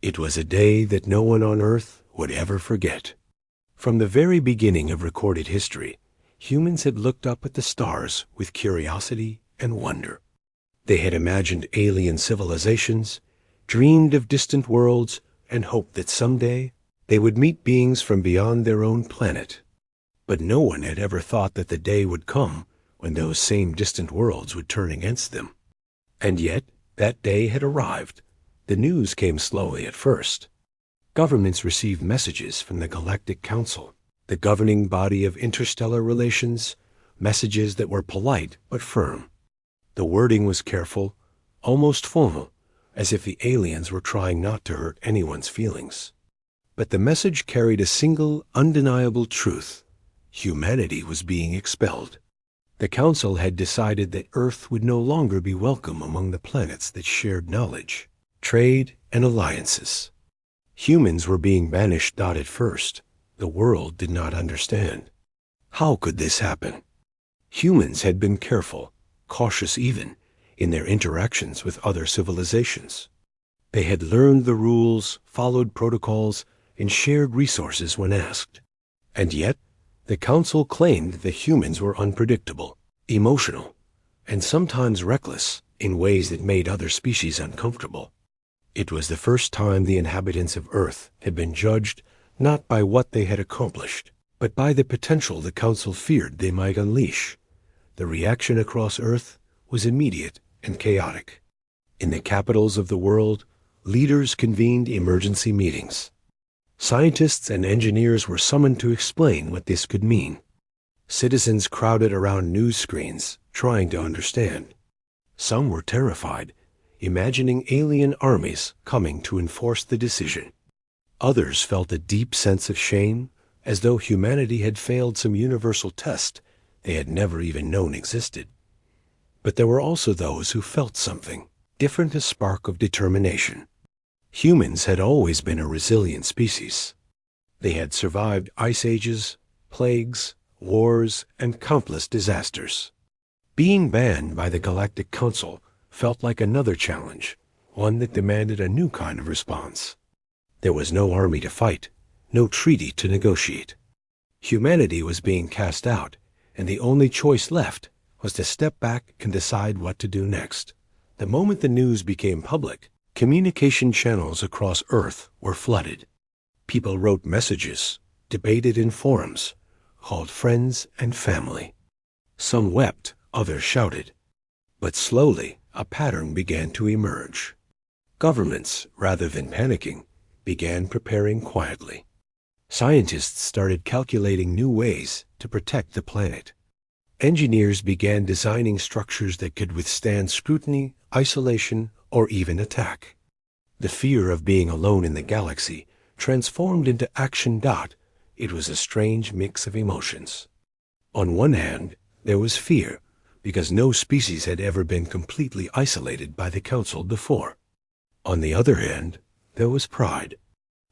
It was a day that no one on Earth would ever forget. From the very beginning of recorded history, humans had looked up at the stars with curiosity and wonder. They had imagined alien civilizations, dreamed of distant worlds, and hoped that someday they would meet beings from beyond their own planet. But no one had ever thought that the day would come when those same distant worlds would turn against them. And yet, that day had arrived. The news came slowly at first. Governments received messages from the Galactic Council, the governing body of interstellar relations, messages that were polite but firm. The wording was careful, almost formal, as if the aliens were trying not to hurt anyone's feelings. But the message carried a single, undeniable truth. Humanity was being expelled. The Council had decided that Earth would no longer be welcome among the planets that shared knowledge, trade, and alliances. Humans were being banished. At first, the world did not understand. How could this happen? Humans had been careful, cautious even, in their interactions with other civilizations. They had learned the rules, followed protocols, and shared resources when asked. And yet, the Council claimed that humans were unpredictable, emotional, and sometimes reckless in ways that made other species uncomfortable. It was the first time the inhabitants of Earth had been judged not by what they had accomplished, but by the potential the Council feared they might unleash. The reaction across Earth was immediate and chaotic. In the capitals of the world, leaders convened emergency meetings. Scientists and engineers were summoned to explain what this could mean. Citizens crowded around news screens, trying to understand. Some were terrified, imagining alien armies coming to enforce the decision. Others felt a deep sense of shame, as though humanity had failed some universal test they had never even known existed. But there were also those who felt something, different, a spark of determination. Humans had always been a resilient species. They had survived ice ages, plagues, wars, and countless disasters. Being banned by the Galactic Council felt like another challenge, one that demanded a new kind of response. There was no army to fight, no treaty to negotiate. Humanity was being cast out, and the only choice left was to step back and decide what to do next. The moment the news became public, communication channels across Earth were flooded. People wrote messages, debated in forums, called friends and family. Some wept, others shouted. But slowly, a pattern began to emerge. Governments, rather than panicking, began preparing quietly. Scientists started calculating new ways to protect the planet. Engineers began designing structures that could withstand scrutiny, isolation, or even attack. The fear of being alone in the galaxy transformed into action. It was a strange mix of emotions. On one hand, there was fear, because no species had ever been completely isolated by the Council before. On the other hand, there was pride.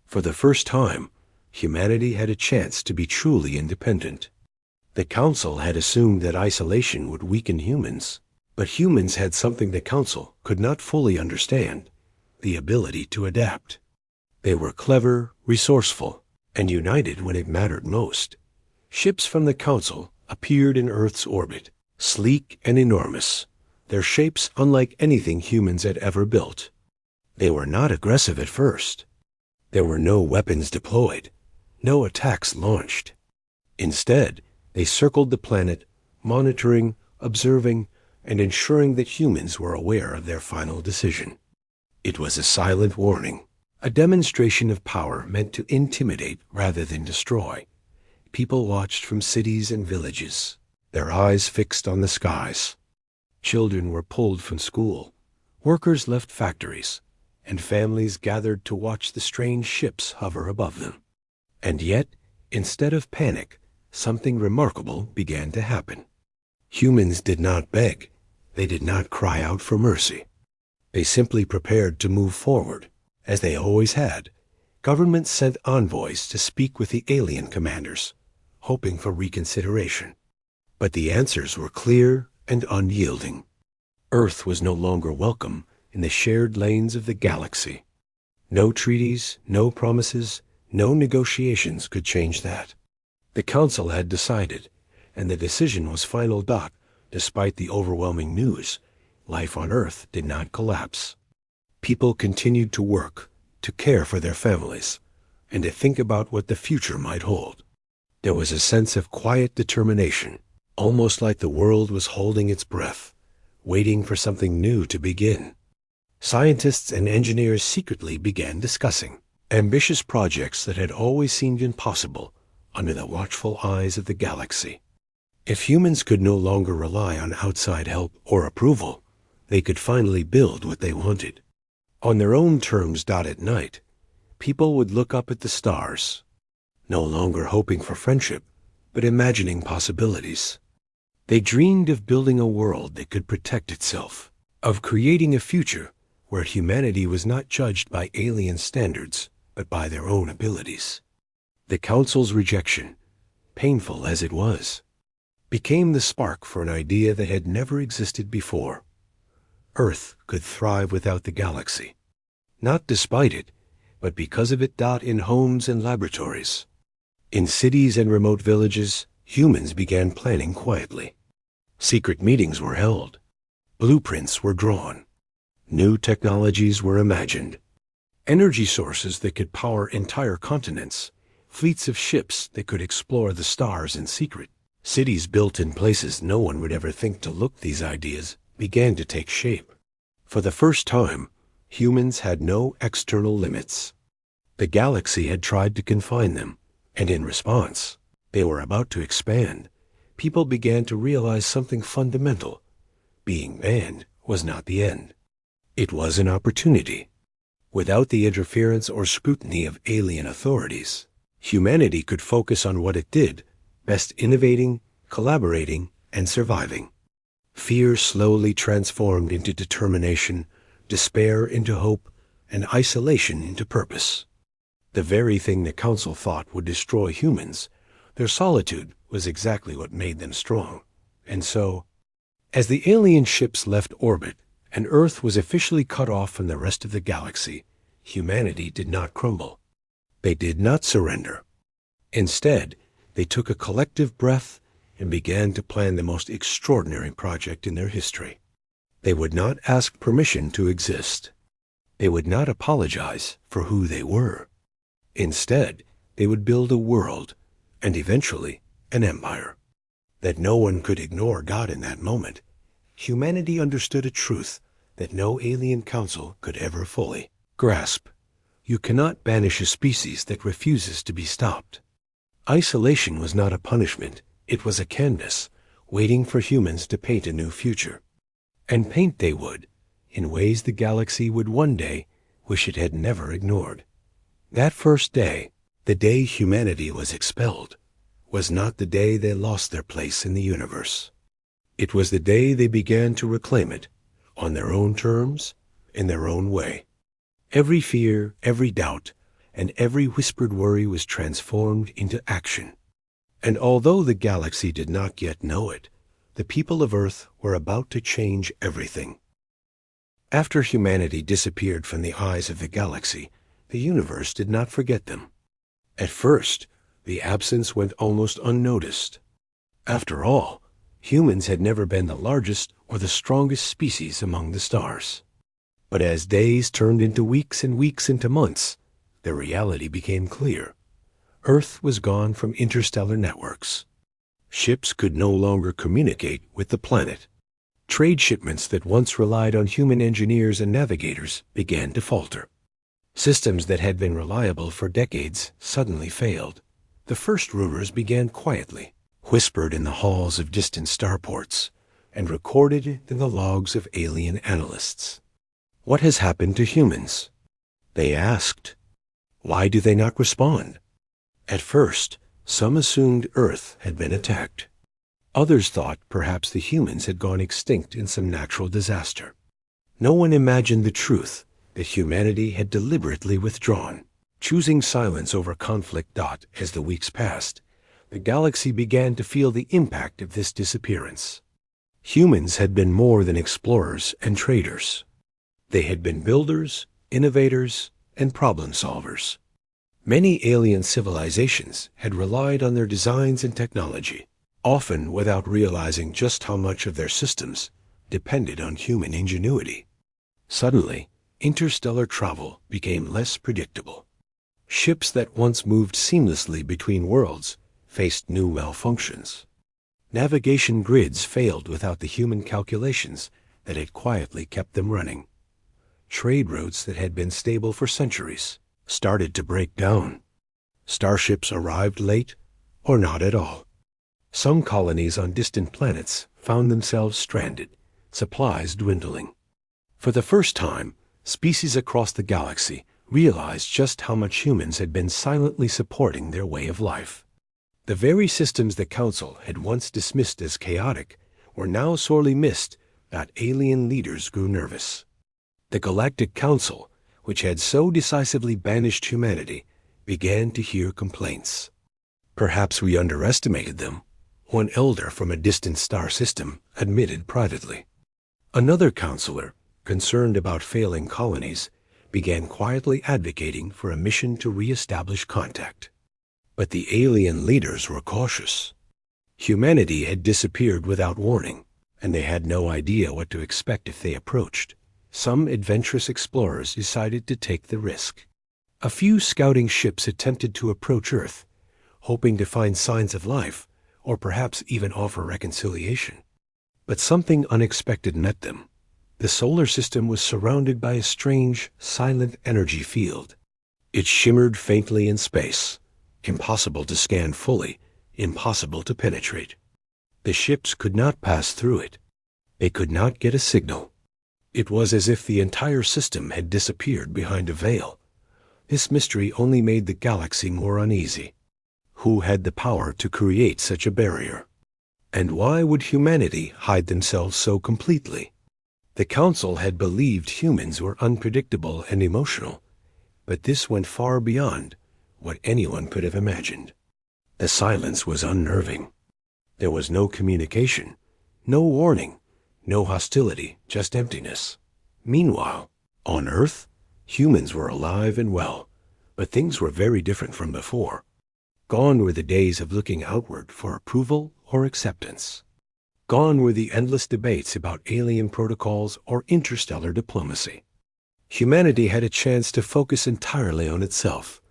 For the first time, humanity had a chance to be truly independent. The Council had assumed that isolation would weaken humans, but humans had something the Council could not fully understand: the ability to adapt. They were clever, resourceful, and united when it mattered most. Ships from the Council appeared in Earth's orbit, sleek and enormous, their shapes unlike anything humans had ever built. They were not aggressive at first. There were no weapons deployed, no attacks launched. Instead, they circled the planet, monitoring, observing, and ensuring that humans were aware of their final decision. It was a silent warning, a demonstration of power meant to intimidate rather than destroy. People watched from cities and villages, their eyes fixed on the skies. Children were pulled from school, workers left factories, and families gathered to watch the strange ships hover above them. And yet, instead of panic, something remarkable began to happen. Humans did not beg. They did not cry out for mercy. They simply prepared to move forward, as they always had. Governments sent envoys to speak with the alien commanders, hoping for reconsideration. But the answers were clear and unyielding. Earth was no longer welcome in the shared lanes of the galaxy. No treaties, no promises, no negotiations could change that. The council had decided, and the decision was final. Despite the overwhelming news, life on Earth did not collapse. People continued to work, to care for their families, and to think about what the future might hold. There was a sense of quiet determination, almost like the world was holding its breath, waiting for something new to begin. Scientists and engineers secretly began discussing ambitious projects that had always seemed impossible under the watchful eyes of the galaxy. If humans could no longer rely on outside help or approval, they could finally build what they wanted. On their own terms. At night, people would look up at the stars, no longer hoping for friendship, but imagining possibilities. They dreamed of building a world that could protect itself, of creating a future where humanity was not judged by alien standards, but by their own abilities. The Council's rejection, painful as it was, became the spark for an idea that had never existed before. Earth could thrive without the galaxy, not despite it, but because of it. In homes and laboratories, in cities and remote villages, humans began planning quietly. Secret meetings were held, blueprints were drawn, new technologies were imagined, energy sources that could power entire continents, fleets of ships that could explore the stars in secret, cities built in places no one would ever think to look. These ideas began to take shape. For the first time, humans had no external limits. The galaxy had tried to confine them, and in response, they were about to expand. People began to realize something fundamental. Being banned was not the end. It was an opportunity. Without the interference or scrutiny of alien authorities, humanity could focus on what it did best: innovating, collaborating, and surviving. Fear slowly transformed into determination, despair into hope, and isolation into purpose. The very thing the Council thought would destroy humans, their solitude, was exactly what made them strong. And so, as the alien ships left orbit and Earth was officially cut off from the rest of the galaxy, humanity did not crumble. They did not surrender. Instead, they took a collective breath and began to plan the most extraordinary project in their history. They would not ask permission to exist. They would not apologize for who they were. Instead, they would build a world, and eventually an empire, that no one could ignore. In that moment, humanity understood a truth that no alien council could ever fully grasp. You cannot banish a species that refuses to be stopped. Isolation was not a punishment. It was a canvas, waiting for humans to paint a new future. And paint they would, in ways the galaxy would one day wish it had never ignored. That first day, the day humanity was expelled, was not the day they lost their place in the universe. It was the day they began to reclaim it, on their own terms, in their own way. Every fear, every doubt, and every whispered worry was transformed into action. And although the galaxy did not yet know it, the people of Earth were about to change everything. After humanity disappeared from the eyes of the galaxy, the universe did not forget them. At first, the absence went almost unnoticed. After all, humans had never been the largest or the strongest species among the stars. But as days turned into weeks and weeks into months, the reality became clear. Earth was gone from interstellar networks. Ships could no longer communicate with the planet. Trade shipments that once relied on human engineers and navigators began to falter. Systems that had been reliable for decades suddenly failed. The first rumors began quietly, whispered in the halls of distant starports, and recorded in the logs of alien analysts. What has happened to humans? They asked. Why do they not respond? At first, some assumed Earth had been attacked. Others thought perhaps the humans had gone extinct in some natural disaster. No one imagined the truth that humanity had deliberately withdrawn, choosing silence over conflict. As the weeks passed, the galaxy began to feel the impact of this disappearance. Humans had been more than explorers and traders. They had been builders, innovators, and problem solvers. Many alien civilizations had relied on their designs and technology, often without realizing just how much of their systems depended on human ingenuity. Suddenly, interstellar travel became less predictable. Ships that once moved seamlessly between worlds faced new malfunctions. Navigation grids failed without the human calculations that had quietly kept them running. Trade routes that had been stable for centuries started to break down. Starships arrived late or not at all. Some colonies on distant planets found themselves stranded, supplies dwindling. For the first time, species across the galaxy realized just how much humans had been silently supporting their way of life. The very systems the Council had once dismissed as chaotic were now sorely missed. Alien leaders grew nervous. The Galactic Council, which had so decisively banished humanity, began to hear complaints. "Perhaps we underestimated them," one elder from a distant star system admitted privately. Another counselor, concerned about failing colonies, began quietly advocating for a mission to re-establish contact. But the alien leaders were cautious. Humanity had disappeared without warning, and they had no idea what to expect if they approached. Some adventurous explorers decided to take the risk. A few scouting ships attempted to approach Earth, hoping to find signs of life, or perhaps even offer reconciliation. But something unexpected met them. The solar system was surrounded by a strange, silent energy field. It shimmered faintly in space, impossible to scan fully, impossible to penetrate. The ships could not pass through it. They could not get a signal. It was as if the entire system had disappeared behind a veil. This mystery only made the galaxy more uneasy. Who had the power to create such a barrier? And why would humanity hide themselves so completely? The Council had believed humans were unpredictable and emotional, but this went far beyond what anyone could have imagined. The silence was unnerving. There was no communication, no warning, no hostility, just emptiness. Meanwhile, on Earth, humans were alive and well, but things were very different from before. Gone were the days of looking outward for approval or acceptance. Gone were the endless debates about alien protocols or interstellar diplomacy. Humanity had a chance to focus entirely on itself,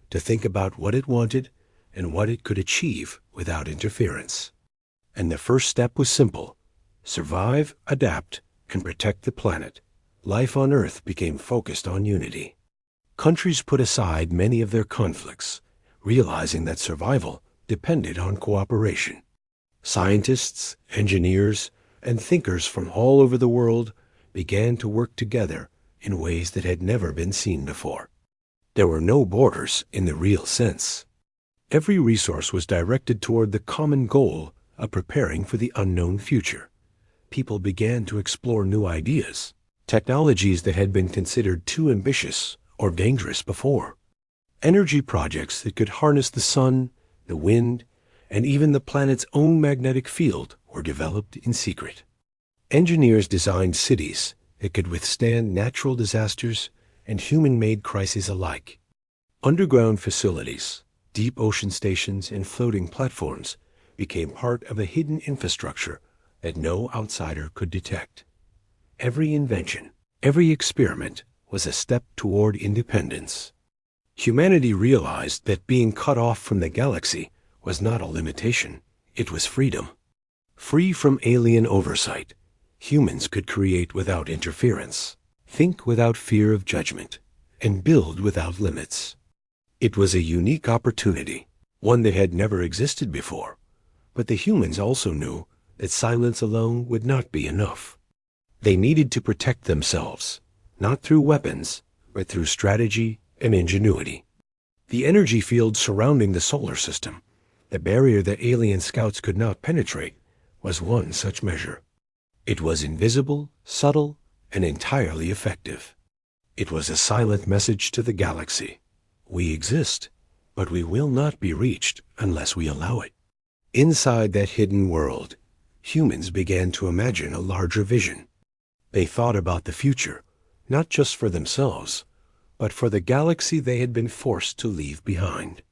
to think about what it wanted and what it could achieve without interference. And the first step was simple: survive, adapt, and protect the planet. Life on Earth became focused on unity. Countries put aside many of their conflicts, realizing that survival depended on cooperation. Scientists, engineers, and thinkers from all over the world began to work together in ways that had never been seen before. There were no borders in the real sense. Every resource was directed toward the common goal of preparing for the unknown future. People began to explore new ideas, technologies that had been considered too ambitious or dangerous before. Energy projects that could harness the sun, the wind, and even the planet's own magnetic field were developed in secret. Engineers designed cities that could withstand natural disasters and human-made crises alike. Underground facilities, deep ocean stations, and floating platforms became part of a hidden infrastructure that no outsider could detect. Every invention, every experiment was a step toward independence. Humanity realized that being cut off from the galaxy was not a limitation, it was freedom. Free from alien oversight, humans could create without interference, think without fear of judgment, and build without limits. It was a unique opportunity, one that had never existed before, but the humans also knew that silence alone would not be enough. They needed to protect themselves, not through weapons, but through strategy and ingenuity. The energy field surrounding the solar system, the barrier that alien scouts could not penetrate, was one such measure. It was invisible, subtle, and entirely effective. It was a silent message to the galaxy. We exist, but we will not be reached unless we allow it. Inside that hidden world, humans began to imagine a larger vision. They thought about the future, not just for themselves, but for the galaxy they had been forced to leave behind.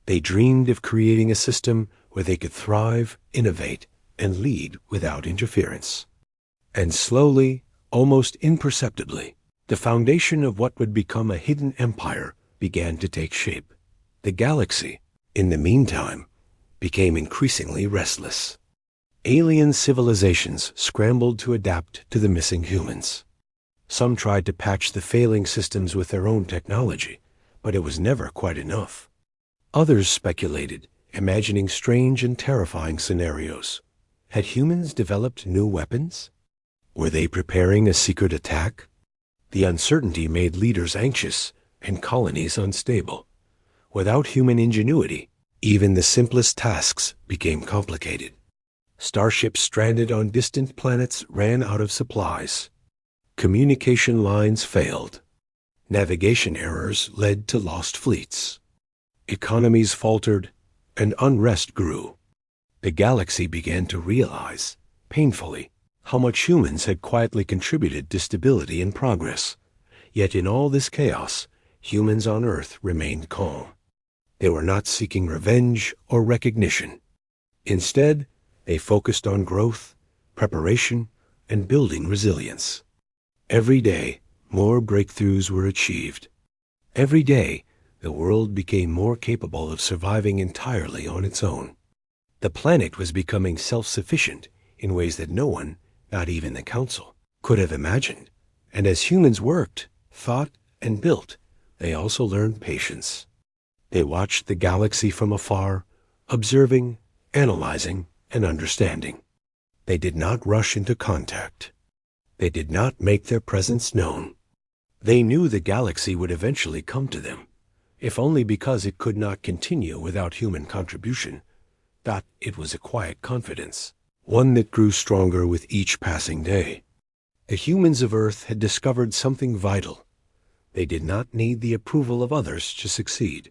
They dreamed of creating a system where they could thrive, innovate, and lead without interference. And slowly, almost imperceptibly, the foundation of what would become a hidden empire began to take shape. The galaxy, in the meantime, became increasingly restless. Alien civilizations scrambled to adapt to the missing humans. Some tried to patch the failing systems with their own technology, but it was never quite enough. Others speculated, imagining strange and terrifying scenarios. Had humans developed new weapons? Were they preparing a secret attack? The uncertainty made leaders anxious and colonies unstable. Without human ingenuity, even the simplest tasks became complicated. Starships stranded on distant planets ran out of supplies. Communication lines failed. Navigation errors led to lost fleets. Economies faltered, and unrest grew. The galaxy began to realize, painfully, how much humans had quietly contributed to stability and progress. Yet in all this chaos, humans on Earth remained calm. They were not seeking revenge or recognition. Instead, they focused on growth, preparation, and building resilience. Every day, more breakthroughs were achieved. Every day, the world became more capable of surviving entirely on its own. The planet was becoming self-sufficient in ways that no one, not even the Council, could have imagined. And as humans worked, thought, and built, they also learned patience. They watched the galaxy from afar, observing, analyzing, and understanding. They did not rush into contact. They did not make their presence known. They knew the galaxy would eventually come to them, if only because it could not continue without human contribution. That it was a quiet confidence, one that grew stronger with each passing day. The humans of Earth had discovered something vital. They did not need the approval of others to succeed.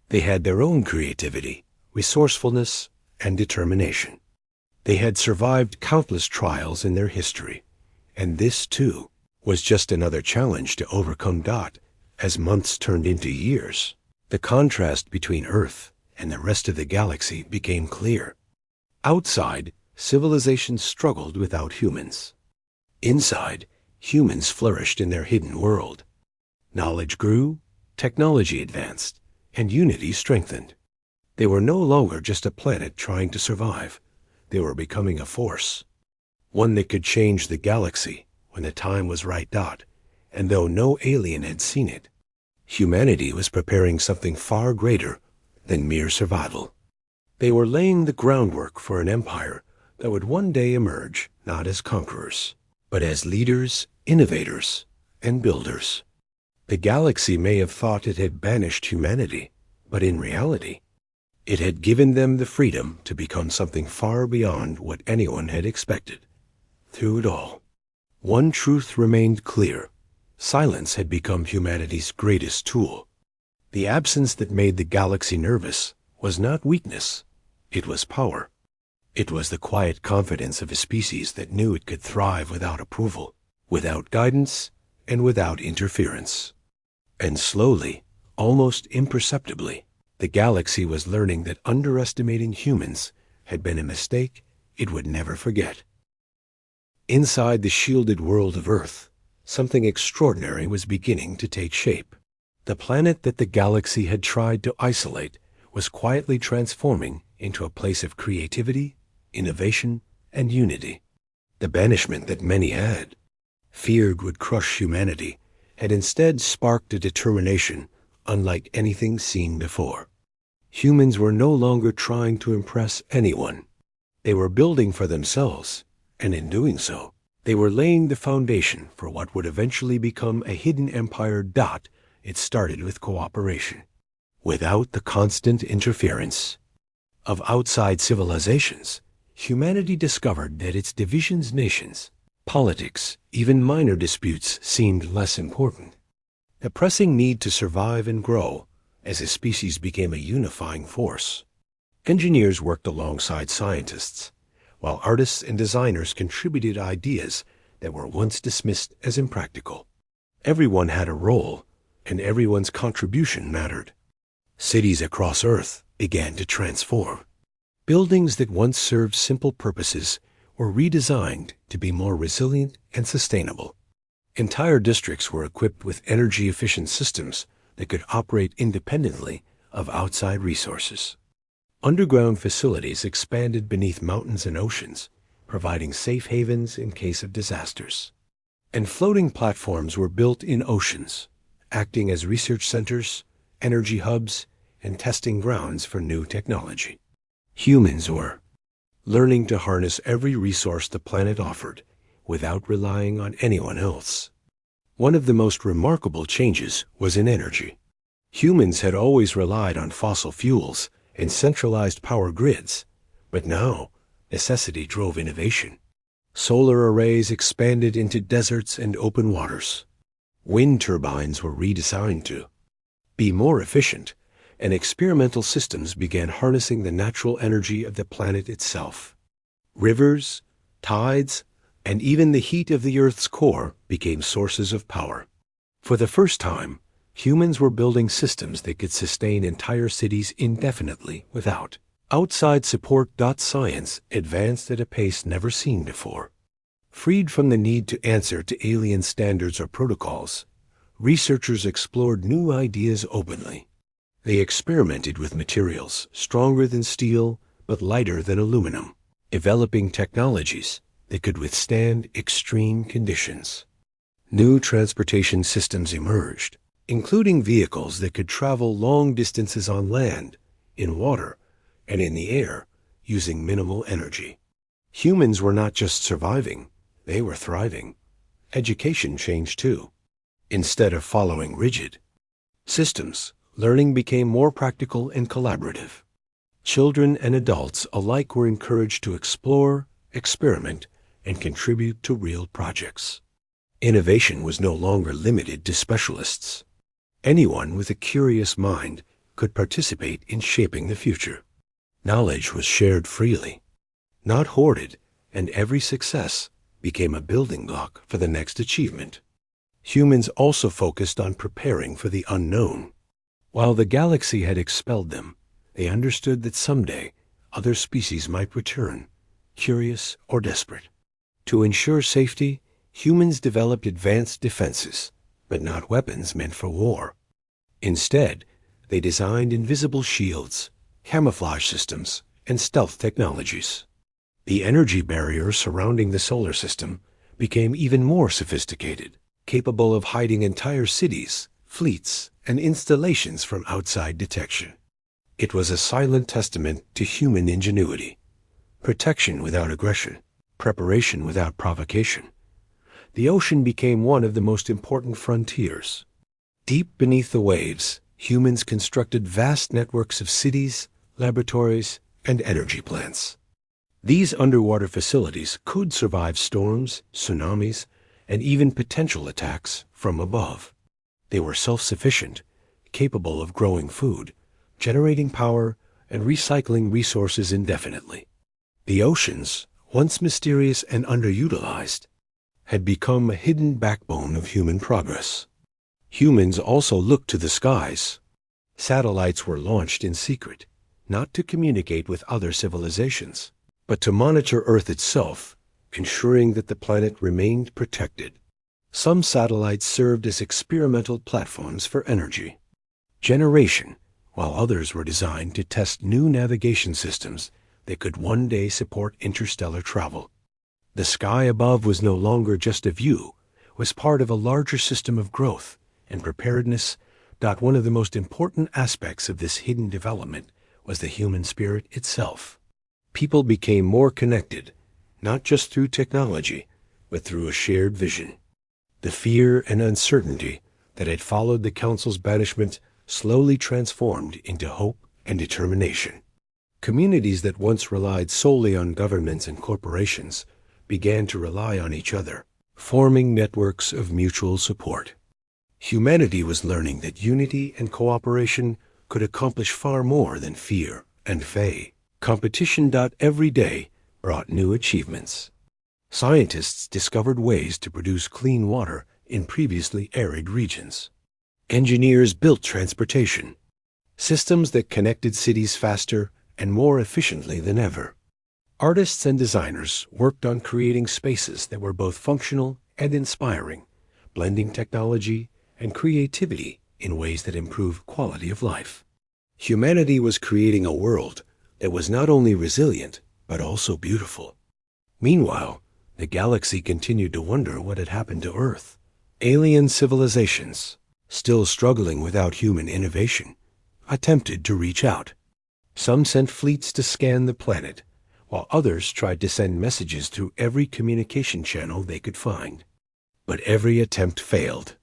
They had their own creativity, resourcefulness, and determination. They had survived countless trials in their history, and this, too, was just another challenge to overcome. As months turned into years, the contrast between Earth and the rest of the galaxy became clear. Outside, civilizations struggled without humans. Inside, humans flourished in their hidden world. Knowledge grew, technology advanced, and unity strengthened. They were no longer just a planet trying to survive. They were becoming a force, one that could change the galaxy when the time was right. And though no alien had seen it, humanity was preparing something far greater than mere survival. They were laying the groundwork for an empire that would one day emerge not as conquerors, but as leaders, innovators, and builders. The galaxy may have thought it had banished humanity, but in reality, it had given them the freedom to become something far beyond what anyone had expected. Through it all, one truth remained clear. Silence had become humanity's greatest tool. The absence that made the galaxy nervous was not weakness, it was power. It was the quiet confidence of a species that knew it could thrive without approval, without guidance, and without interference. And slowly, almost imperceptibly, the galaxy was learning that underestimating humans had been a mistake it would never forget. Inside the shielded world of Earth, something extraordinary was beginning to take shape. The planet that the galaxy had tried to isolate was quietly transforming into a place of creativity, innovation, and unity. The banishment that many had feared would crush humanity had instead sparked a determination unlike anything seen before. Humans were no longer trying to impress anyone. They were building for themselves, and in doing so, they were laying the foundation for what would eventually become a hidden empire. It started with cooperation, without the constant interference of outside civilizations. Humanity discovered that its divisions, nations, politics, even minor disputes seemed less important. The pressing need to survive and grow as a species became a unifying force. Engineers worked alongside scientists, while artists and designers contributed ideas that were once dismissed as impractical. Everyone had a role, and everyone's contribution mattered. Cities across Earth began to transform. Buildings that once served simple purposes were redesigned to be more resilient and sustainable. Entire districts were equipped with energy-efficient systems that could operate independently of outside resources. Underground facilities expanded beneath mountains and oceans, providing safe havens in case of disasters. And floating platforms were built in oceans, acting as research centers, energy hubs, and testing grounds for new technology. Humans were learning to harness every resource the planet offered without relying on anyone else. One of the most remarkable changes was in energy. Humans had always relied on fossil fuels and centralized power grids, but now necessity drove innovation. Solar arrays expanded into deserts and open waters. Wind turbines were redesigned to be more efficient, and experimental systems began harnessing the natural energy of the planet itself. Rivers, tides, and even the heat of the Earth's core became sources of power. For the first time, humans were building systems that could sustain entire cities indefinitely without outside support. Science advanced at a pace never seen before. Freed from the need to answer to alien standards or protocols, researchers explored new ideas openly. They experimented with materials stronger than steel but lighter than aluminum, developing technologies that could withstand extreme conditions. New transportation systems emerged, including vehicles that could travel long distances on land, in water, and in the air using minimal energy. Humans were not just surviving, they were thriving. Education changed too. Instead of following rigid systems, learning became more practical and collaborative. Children and adults alike were encouraged to explore, experiment, and contribute to real projects. Innovation was no longer limited to specialists. Anyone with a curious mind could participate in shaping the future. Knowledge was shared freely, not hoarded, and every success became a building block for the next achievement. Humans also focused on preparing for the unknown. While the galaxy had expelled them, they understood that someday other species might return, curious or desperate. To ensure safety, humans developed advanced defenses, but not weapons meant for war. Instead, they designed invisible shields, camouflage systems, and stealth technologies. The energy barrier surrounding the solar system became even more sophisticated, capable of hiding entire cities, fleets, and installations from outside detection. It was a silent testament to human ingenuity. Protection without aggression, preparation without provocation. The ocean became one of the most important frontiers. Deep beneath the waves, humans constructed vast networks of cities, laboratories, and energy plants. These underwater facilities could survive storms, tsunamis, and even potential attacks from above. They were self-sufficient, capable of growing food, generating power, and recycling resources indefinitely. The oceans, once mysterious and underutilized, had become a hidden backbone of human progress. Humans also looked to the skies. Satellites were launched in secret, not to communicate with other civilizations, but to monitor Earth itself, ensuring that the planet remained protected. Some satellites served as experimental platforms for energy generation, while others were designed to test new navigation systems that could one day support interstellar travel. The sky above was no longer just a view, it was part of a larger system of growth and preparedness. One of the most important aspects of this hidden development was the human spirit itself. People became more connected, not just through technology, but through a shared vision. The fear and uncertainty that had followed the Council's banishment slowly transformed into hope and determination. Communities that once relied solely on governments and corporations began to rely on each other, forming networks of mutual support. Humanity was learning that unity and cooperation could accomplish far more than fear and fey. Competition. Every day brought new achievements. Scientists discovered ways to produce clean water in previously arid regions. Engineers built transportation, systems that connected cities faster and more efficiently than ever. Artists and designers worked on creating spaces that were both functional and inspiring, blending technology and creativity in ways that improve quality of life. Humanity was creating a world that was not only resilient, but also beautiful. Meanwhile, the galaxy continued to wonder what had happened to Earth. Alien civilizations, still struggling without human innovation, attempted to reach out. Some sent fleets to scan the planet, while others tried to send messages through every communication channel they could find. But every attempt failed.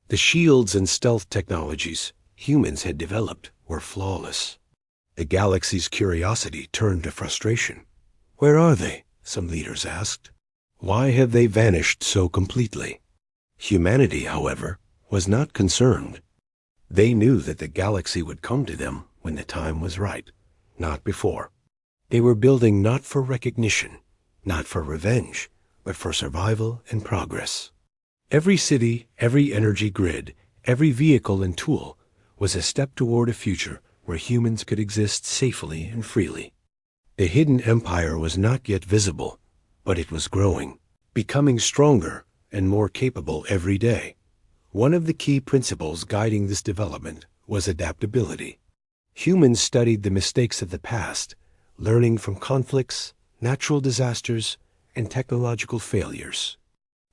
The shields and stealth technologies humans had developed were flawless. The galaxy's curiosity turned to frustration. Where are they? Some leaders asked. Why have they vanished so completely? Humanity, however, was not concerned. They knew that the galaxy would come to them when the time was right, not before. They were building not for recognition, not for revenge, but for survival and progress. Every city, every energy grid, every vehicle and tool was a step toward a future where humans could exist safely and freely. The hidden empire was not yet visible, but it was growing, becoming stronger and more capable every day. One of the key principles guiding this development was adaptability. Humans studied the mistakes of the past, learning from conflicts, natural disasters, and technological failures.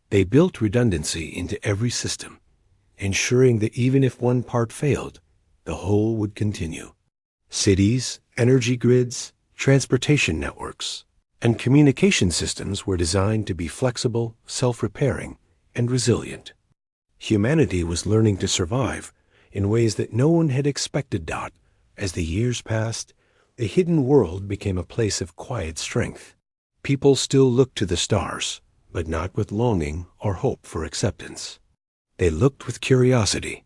They built redundancy into every system, ensuring that even if one part failed, the whole would continue. Cities, energy grids, transportation networks, and communication systems were designed to be flexible, self-repairing, and resilient. Humanity was learning to survive in ways that no one had expected. As the years passed, the hidden world became a place of quiet strength. People still looked to the stars, but not with longing or hope for acceptance. They looked with curiosity,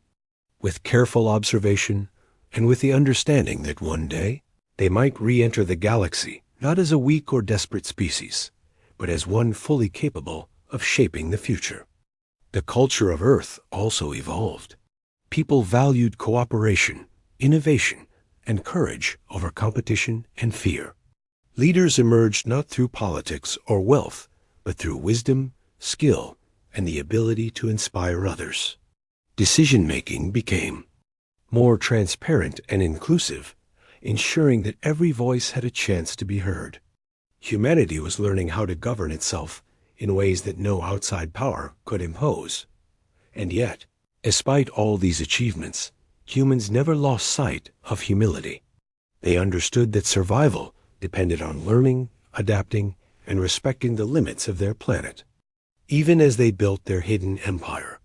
with careful observation, and with the understanding that one day they might re-enter the galaxy not as a weak or desperate species, but as one fully capable of shaping the future. The culture of Earth also evolved. People valued cooperation, innovation, and courage over competition and fear. Leaders emerged not through politics or wealth, but through wisdom, skill, and the ability to inspire others. Decision-making became more transparent and inclusive, ensuring that every voice had a chance to be heard. Humanity was learning how to govern itself in ways that no outside power could impose. And yet, despite all these achievements, humans never lost sight of humility. They understood that survival depended on learning, adapting, and respecting the limits of their planet. Even as they built their hidden empire,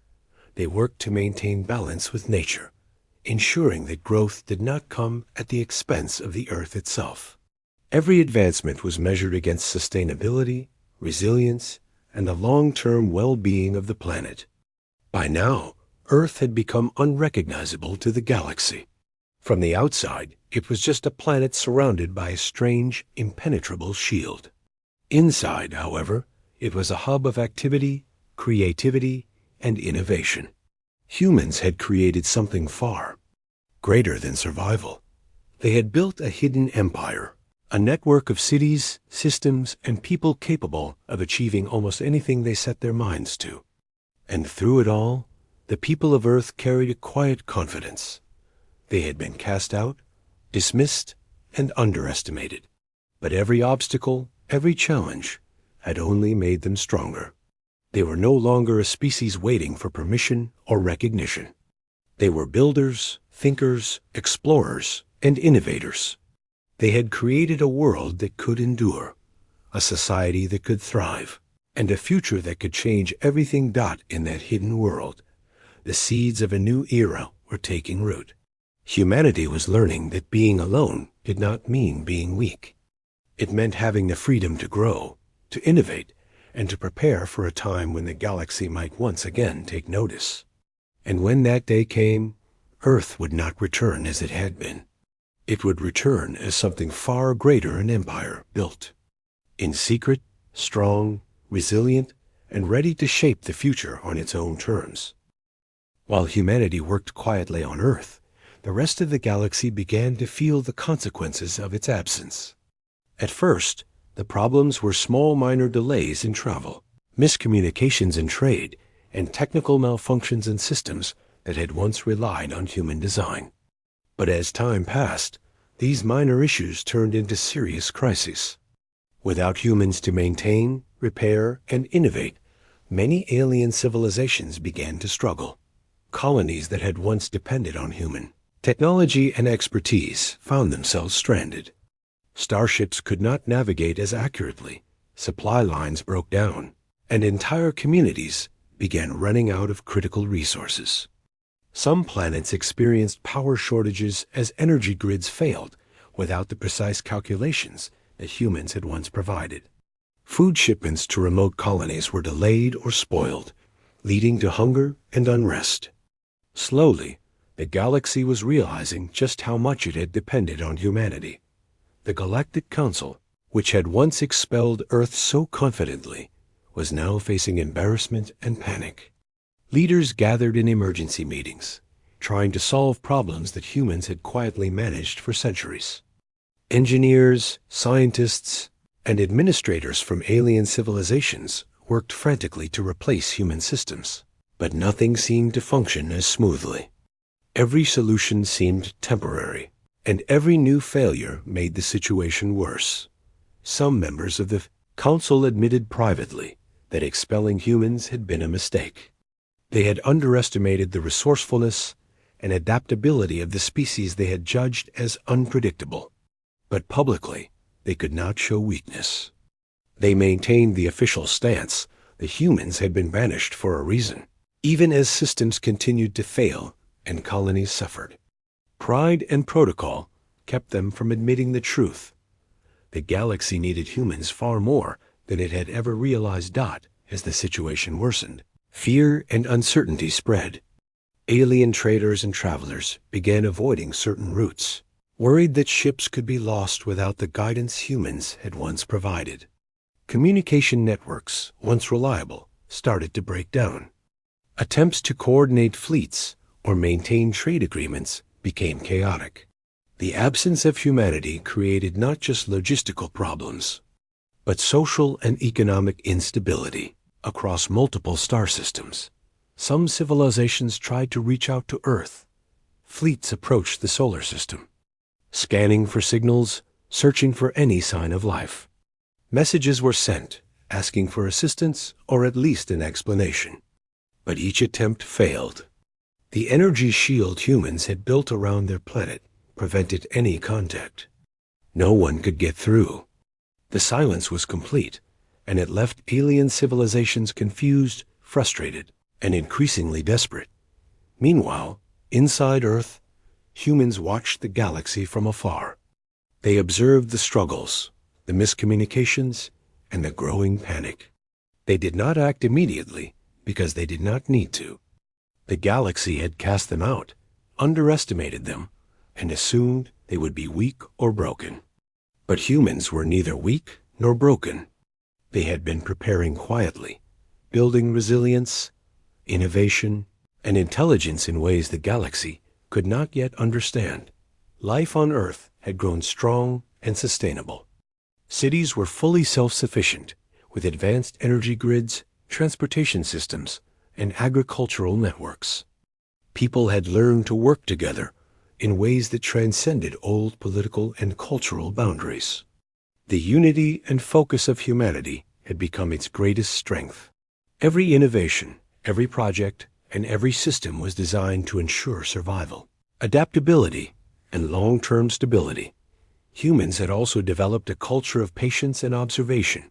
they worked to maintain balance with nature, ensuring that growth did not come at the expense of the Earth itself. Every advancement was measured against sustainability, resilience, and the long-term well-being of the planet. By now, Earth had become unrecognizable to the galaxy. From the outside, it was just a planet surrounded by a strange, impenetrable shield. Inside, however, it was a hub of activity, creativity, and innovation. Humans had created something far greater than survival. They had built a hidden empire, a network of cities, systems, and people capable of achieving almost anything they set their minds to. And through it all, the people of Earth carried a quiet confidence. They had been cast out, dismissed, and underestimated. But every obstacle, every challenge, had only made them stronger. They were no longer a species waiting for permission or recognition. They were builders, thinkers, explorers, and innovators. They had created a world that could endure, a society that could thrive, and a future that could change everything. In that hidden world, the seeds of a new era were taking root. Humanity was learning that being alone did not mean being weak. It meant having the freedom to grow, to innovate, and to prepare for a time when the galaxy might once again take notice. And when that day came, Earth would not return as it had been. It would return as something far greater, an empire built in secret, strong, resilient, and ready to shape the future on its own terms. While humanity worked quietly on Earth, the rest of the galaxy began to feel the consequences of its absence. At first, the problems were small minor delays in travel, miscommunications in trade, and technical malfunctions in systems that had once relied on human design. But as time passed, these minor issues turned into serious crises. Without humans to maintain, repair, and innovate, many alien civilizations began to struggle. Colonies that had once depended on human technology and expertise found themselves stranded. Starships could not navigate as accurately, supply lines broke down, and entire communities began running out of critical resources. Some planets experienced power shortages as energy grids failed without the precise calculations that humans had once provided. Food shipments to remote colonies were delayed or spoiled, leading to hunger and unrest. Slowly, the galaxy was realizing just how much it had depended on humanity. The Galactic Council, which had once expelled Earth so confidently, was now facing embarrassment and panic. Leaders gathered in emergency meetings, trying to solve problems that humans had quietly managed for centuries. Engineers, scientists, and administrators from alien civilizations worked frantically to replace human systems, but nothing seemed to function as smoothly. Every solution seemed temporary, and every new failure made the situation worse. Some members of the council admitted privately that expelling humans had been a mistake. They had underestimated the resourcefulness and adaptability of the species they had judged as unpredictable. But publicly, they could not show weakness. They maintained the official stance that humans had been banished for a reason, even as systems continued to fail and colonies suffered. Pride and protocol kept them from admitting the truth. The galaxy needed humans far more than it had ever realized. As the situation worsened, fear and uncertainty spread. Alien traders and travelers began avoiding certain routes, worried that ships could be lost without the guidance humans had once provided. Communication networks, once reliable, started to break down. Attempts to coordinate fleets or maintain trade agreements became chaotic. The absence of humanity created not just logistical problems, but social and economic instability across multiple star systems. Some civilizations tried to reach out to Earth. Fleets approached the solar system, scanning for signals, searching for any sign of life. Messages were sent, asking for assistance or at least an explanation. But each attempt failed. The energy shield humans had built around their planet prevented any contact. No one could get through. The silence was complete, and it left alien civilizations confused, frustrated, and increasingly desperate. Meanwhile, inside Earth, humans watched the galaxy from afar. They observed the struggles, the miscommunications, and the growing panic. They did not act immediately because they did not need to. The galaxy had cast them out, underestimated them, and assumed they would be weak or broken. But humans were neither weak nor broken. They had been preparing quietly, building resilience, innovation, and intelligence in ways the galaxy could not yet understand. Life on Earth had grown strong and sustainable. Cities were fully self-sufficient, with advanced energy grids, transportation systems, and agricultural networks. People had learned to work together in ways that transcended old political and cultural boundaries. The unity and focus of humanity had become its greatest strength. Every innovation, every project, and every system was designed to ensure survival, adaptability, and long-term stability. Humans had also developed a culture of patience and observation.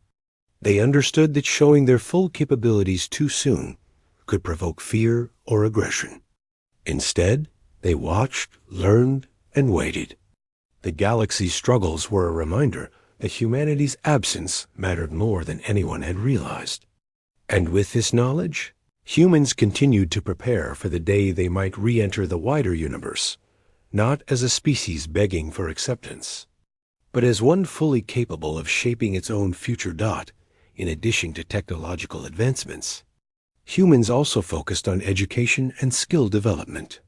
They understood that showing their full capabilities too soon could provoke fear or aggression. Instead, they watched, learned, and waited. The galaxy's struggles were a reminder that humanity's absence mattered more than anyone had realized. And with this knowledge, humans continued to prepare for the day they might re-enter the wider universe, not as a species begging for acceptance, but as one fully capable of shaping its own future. In addition to technological advancements, Humans also focused on education and skill development.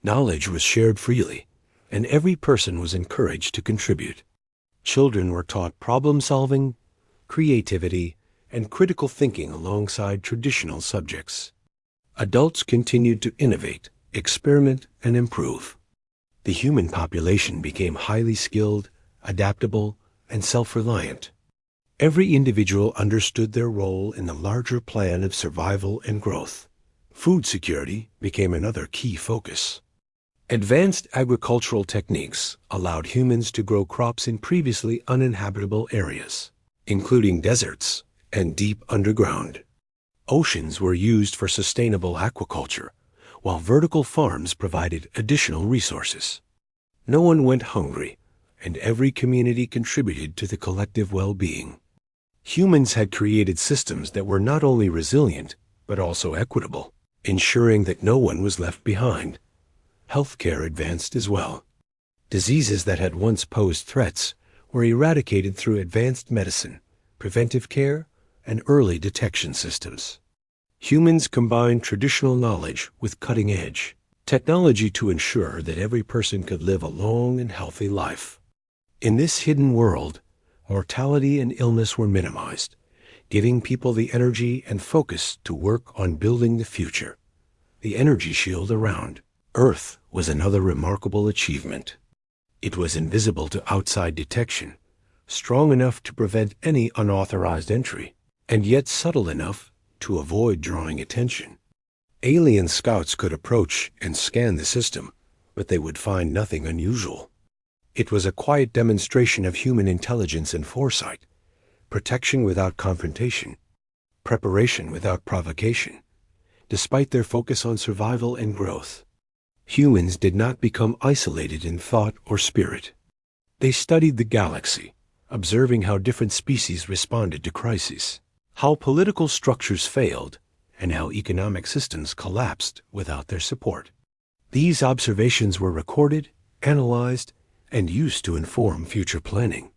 Knowledge was shared freely, and every person was encouraged to contribute. Children were taught problem-solving, creativity, and critical thinking alongside traditional subjects. Adults continued to innovate, experiment, and improve. The human population became highly skilled, adaptable, and self-reliant. Every individual understood their role in the larger plan of survival and growth. Food security became another key focus. Advanced agricultural techniques allowed humans to grow crops in previously uninhabitable areas, including deserts and deep underground. Oceans were used for sustainable aquaculture, while vertical farms provided additional resources. No one went hungry, and every community contributed to the collective well-being. Humans had created systems that were not only resilient, but also equitable, ensuring that no one was left behind. Healthcare advanced as well. Diseases that had once posed threats were eradicated through advanced medicine, preventive care, and early detection systems. Humans combined traditional knowledge with cutting-edge technology to ensure that every person could live a long and healthy life. In this hidden world, mortality and illness were minimized, giving people the energy and focus to work on building the future. The energy shield around Earth was another remarkable achievement. It was invisible to outside detection, strong enough to prevent any unauthorized entry, and yet subtle enough to avoid drawing attention. Alien scouts could approach and scan the system, but they would find nothing unusual. It was a quiet demonstration of human intelligence and foresight, protection without confrontation, preparation without provocation. Despite their focus on survival and growth, humans did not become isolated in thought or spirit. They studied the galaxy, observing how different species responded to crises, how political structures failed, and how economic systems collapsed without their support. These observations were recorded, analyzed, and used to inform future planning.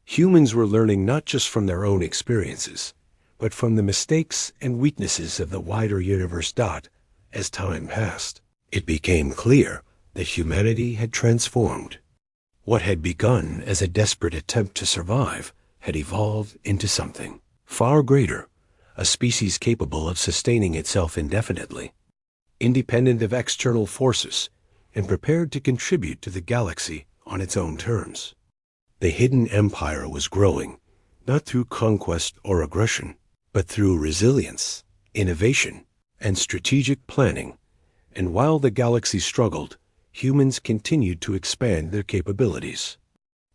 Humans were learning not just from their own experiences, but from the mistakes and weaknesses of the wider universe. As time passed, it became clear that humanity had transformed. What had begun as a desperate attempt to survive had evolved into something far greater, a species capable of sustaining itself indefinitely, independent of external forces, and prepared to contribute to the galaxy on its own terms. The hidden empire was growing, not through conquest or aggression, but through resilience, innovation, and strategic planning. And while the galaxy struggled, humans continued to expand their capabilities.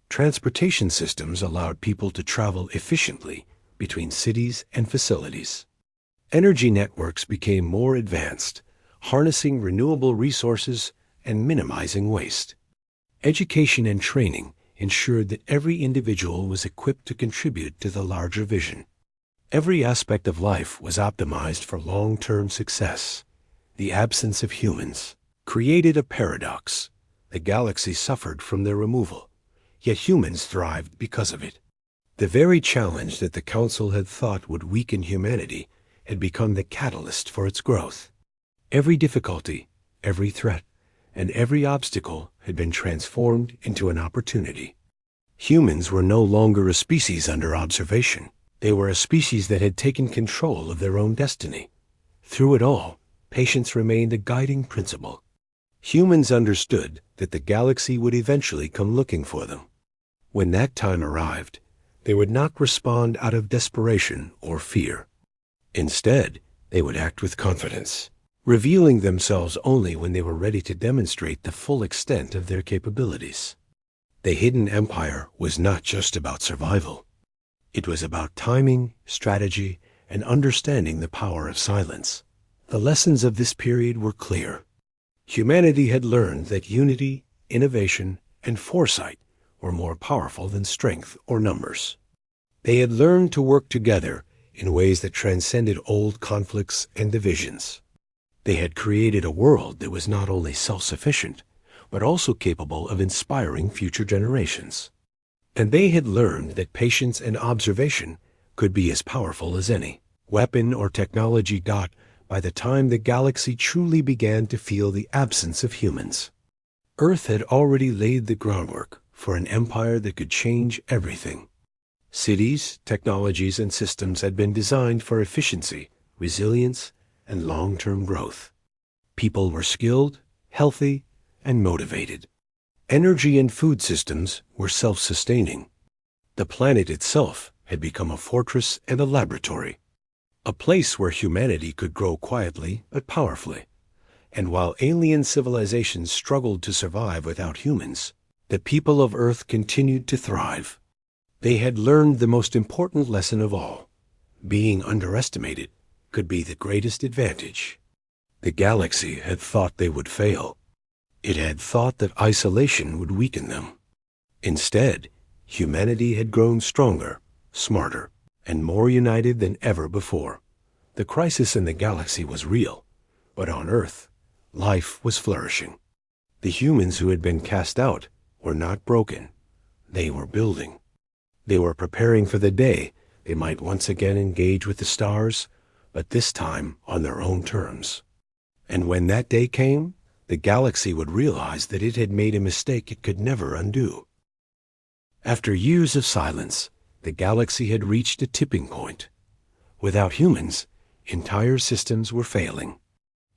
Transportation systems allowed people to travel efficiently between cities and facilities. Energy networks became more advanced, harnessing renewable resources and minimizing waste. Education and training ensured that every individual was equipped to contribute to the larger vision. Every aspect of life was optimized for long-term success. The absence of humans created a paradox. The galaxy suffered from their removal, yet humans thrived because of it. The very challenge that the Council had thought would weaken humanity had become the catalyst for its growth. Every difficulty, every threat, and every obstacle had been transformed into an opportunity. Humans were no longer a species under observation. They were a species that had taken control of their own destiny. Through it all, patience remained a guiding principle. Humans understood that the galaxy would eventually come looking for them. When that time arrived, they would not respond out of desperation or fear. Instead, they would act with confidence, revealing themselves only when they were ready to demonstrate the full extent of their capabilities. The hidden empire was not just about survival. It was about timing, strategy, and understanding the power of silence. The lessons of this period were clear. Humanity had learned that unity, innovation, and foresight were more powerful than strength or numbers. They had learned to work together in ways that transcended old conflicts and divisions. They had created a world that was not only self-sufficient, but also capable of inspiring future generations. And they had learned that patience and observation could be as powerful as any weapon or technology. by the time the galaxy truly began to feel the absence of humans. Earth had already laid the groundwork for an empire that could change everything. Cities, technologies, and systems had been designed for efficiency, resilience, and long-term growth. People were skilled, healthy, and motivated. Energy and food systems were self-sustaining. The planet itself had become a fortress and a laboratory, a place where humanity could grow quietly but powerfully. And while alien civilizations struggled to survive without humans, the people of Earth continued to thrive. They had learned the most important lesson of all: being underestimated could be the greatest advantage. The galaxy had thought they would fail. It had thought that isolation would weaken them. Instead, humanity had grown stronger, smarter, and more united than ever before. The crisis in the galaxy was real, but on Earth, life was flourishing. The humans who had been cast out were not broken. They were building. They were preparing for the day they might once again engage with the stars, but this time on their own terms. And when that day came, the galaxy would realize that it had made a mistake it could never undo. After years of silence, the galaxy had reached a tipping point. Without humans, entire systems were failing.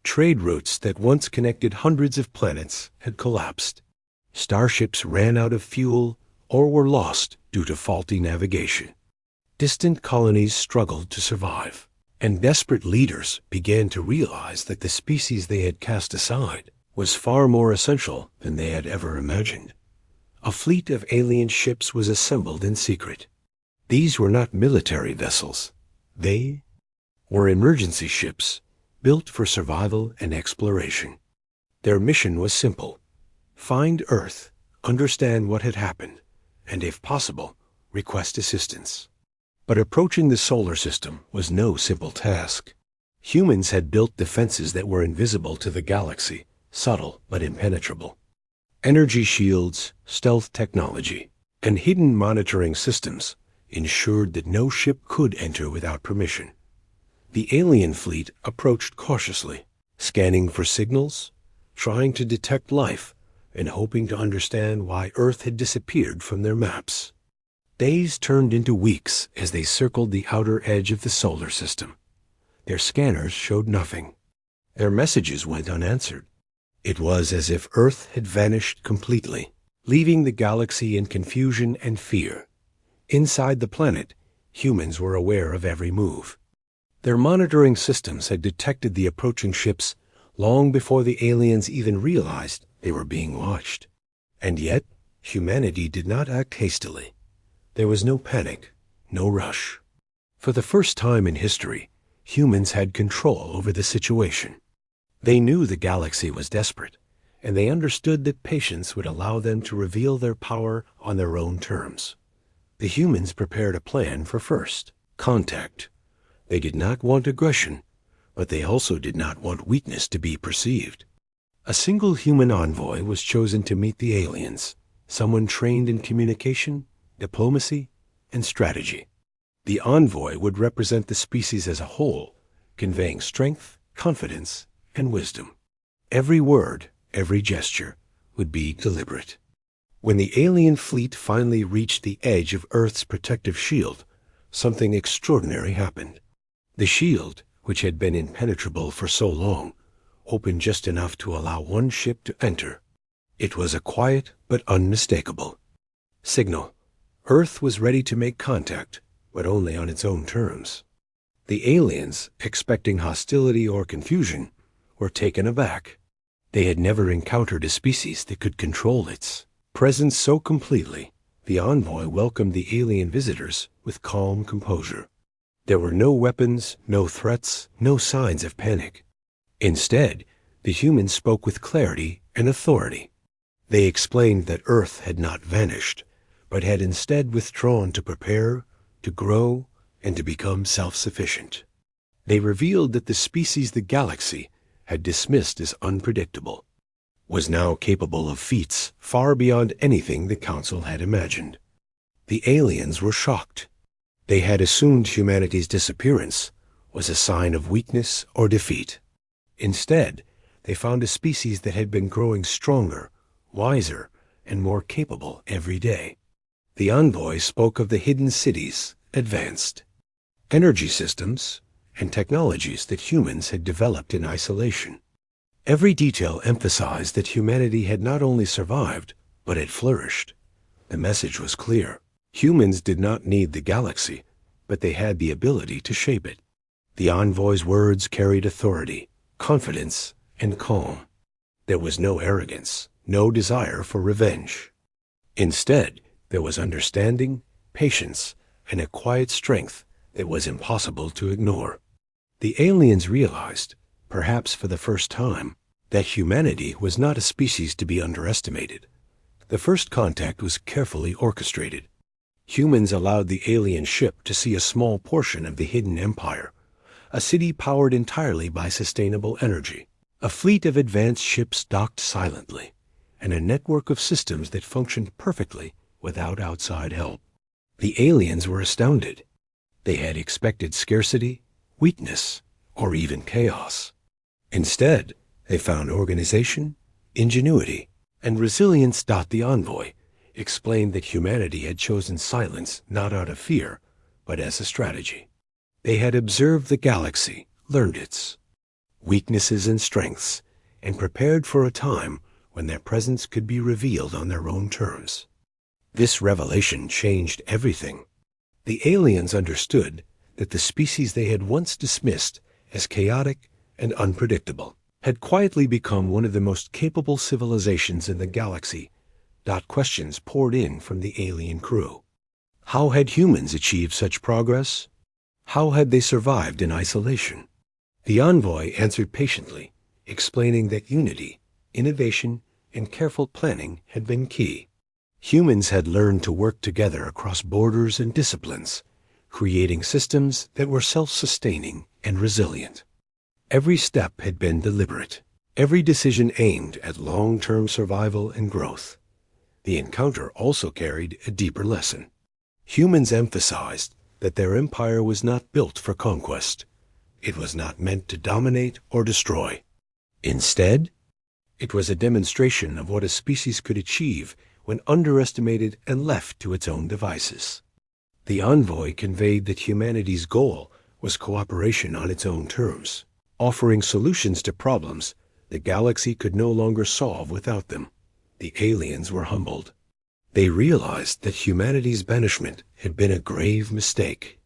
Trade routes that once connected hundreds of planets had collapsed. Starships ran out of fuel or were lost due to faulty navigation. Distant colonies struggled to survive, and desperate leaders began to realize that the species they had cast aside was far more essential than they had ever imagined. A fleet of alien ships was assembled in secret. These were not military vessels. They were emergency ships built for survival and exploration. Their mission was simple: find Earth, understand what had happened, and if possible, request assistance. But approaching the solar system was no simple task. Humans had built defenses that were invisible to the galaxy, subtle but impenetrable. Energy shields, stealth technology, and hidden monitoring systems ensured that no ship could enter without permission. The alien fleet approached cautiously, scanning for signals, trying to detect life, and hoping to understand why Earth had disappeared from their maps. Days turned into weeks as they circled the outer edge of the solar system. Their scanners showed nothing. Their messages went unanswered. It was as if Earth had vanished completely, leaving the galaxy in confusion and fear. Inside the planet, humans were aware of every move. Their monitoring systems had detected the approaching ships long before the aliens even realized they were being watched. And yet, humanity did not act hastily. There was no panic, no rush. For the first time in history, humans had control over the situation. They knew the galaxy was desperate, and they understood that patience would allow them to reveal their power on their own terms. The humans prepared a plan for first contact. They did not want aggression, but they also did not want weakness to be perceived. A single human envoy was chosen to meet the aliens, someone trained in communication, diplomacy, and strategy. The envoy would represent the species as a whole, conveying strength, confidence, and wisdom. Every word, every gesture would be deliberate. When the alien fleet finally reached the edge of Earth's protective shield, something extraordinary happened. The shield, which had been impenetrable for so long, opened just enough to allow one ship to enter. It was a quiet but unmistakable signal. Earth was ready to make contact, but only on its own terms. The aliens, expecting hostility or confusion, were taken aback. They had never encountered a species that could control its presence so completely. The envoy welcomed the alien visitors with calm composure. There were no weapons, no threats, no signs of panic. Instead, the humans spoke with clarity and authority. They explained that Earth had not vanished, but had instead withdrawn to prepare, to grow, and to become self-sufficient. They revealed that the species the galaxy had dismissed as unpredictable was now capable of feats far beyond anything the Council had imagined. The aliens were shocked. They had assumed humanity's disappearance was a sign of weakness or defeat. Instead, they found a species that had been growing stronger, wiser, and more capable every day. The envoy spoke of the hidden cities, advanced energy systems, and technologies that humans had developed in isolation. Every detail emphasized that humanity had not only survived, but had flourished. The message was clear. Humans did not need the galaxy, but they had the ability to shape it. The envoy's words carried authority, confidence, and calm. There was no arrogance, no desire for revenge. Instead, there was understanding, patience, and a quiet strength that was impossible to ignore. The aliens realized, perhaps for the first time, that humanity was not a species to be underestimated. The first contact was carefully orchestrated. Humans allowed the alien ship to see a small portion of the hidden empire, a city powered entirely by sustainable energy, a fleet of advanced ships docked silently, and a network of systems that functioned perfectly without outside help. The aliens were astounded. They had expected scarcity, weakness, or even chaos. Instead, they found organization, ingenuity, and resilience. The envoy explained that humanity had chosen silence not out of fear, but as a strategy. They had observed the galaxy, learned its weaknesses and strengths, and prepared for a time when their presence could be revealed on their own terms. This revelation changed everything. The aliens understood that the species they had once dismissed as chaotic and unpredictable had quietly become one of the most capable civilizations in the galaxy. Questions poured in from the alien crew. How had humans achieved such progress? How had they survived in isolation? The envoy answered patiently, explaining that unity, innovation, and careful planning had been key. Humans had learned to work together across borders and disciplines, creating systems that were self-sustaining and resilient. Every step had been deliberate, every decision aimed at long-term survival and growth. The encounter also carried a deeper lesson. Humans emphasized that their empire was not built for conquest. It was not meant to dominate or destroy. Instead, it was a demonstration of what a species could achieve when underestimated and left to its own devices. The envoy conveyed that humanity's goal was cooperation on its own terms, offering solutions to problems the galaxy could no longer solve without them. The aliens were humbled. They realized that humanity's banishment had been a grave mistake.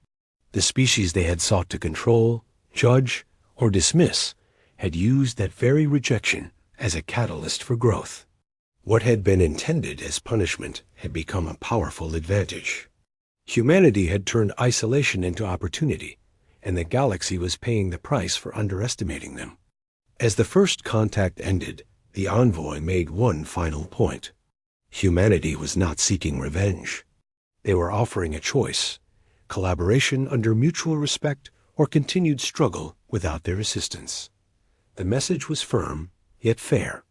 The species they had sought to control, judge, or dismiss had used that very rejection as a catalyst for growth. What had been intended as punishment had become a powerful advantage. Humanity had turned isolation into opportunity, and the galaxy was paying the price for underestimating them. As the first contact ended, the envoy made one final point. Humanity was not seeking revenge. They were offering a choice: collaboration under mutual respect or continued struggle without their assistance. The message was firm, yet fair.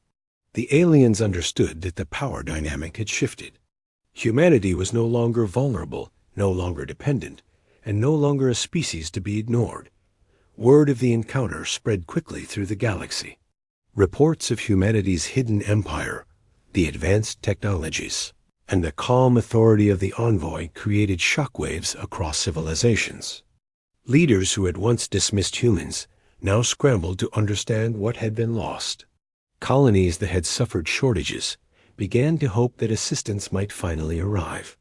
The aliens understood that the power dynamic had shifted. Humanity was no longer vulnerable, no longer dependent, and no longer a species to be ignored. Word of the encounter spread quickly through the galaxy. Reports of humanity's hidden empire, the advanced technologies, and the calm authority of the envoy created shockwaves across civilizations. Leaders who had once dismissed humans now scrambled to understand what had been lost. Colonies that had suffered shortages began to hope that assistance might finally arrive.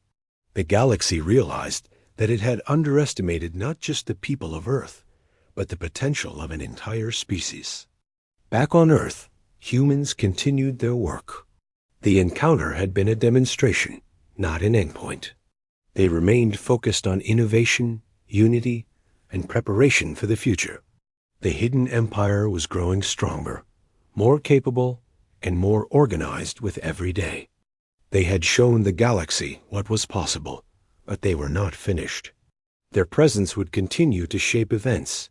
The galaxy realized that it had underestimated not just the people of Earth, but the potential of an entire species. Back on Earth, humans continued their work. The encounter had been a demonstration, not an endpoint. They remained focused on innovation, unity, and preparation for the future. The hidden empire was growing stronger, more capable, and more organized with every day. They had shown the galaxy what was possible, but they were not finished. Their presence would continue to shape events,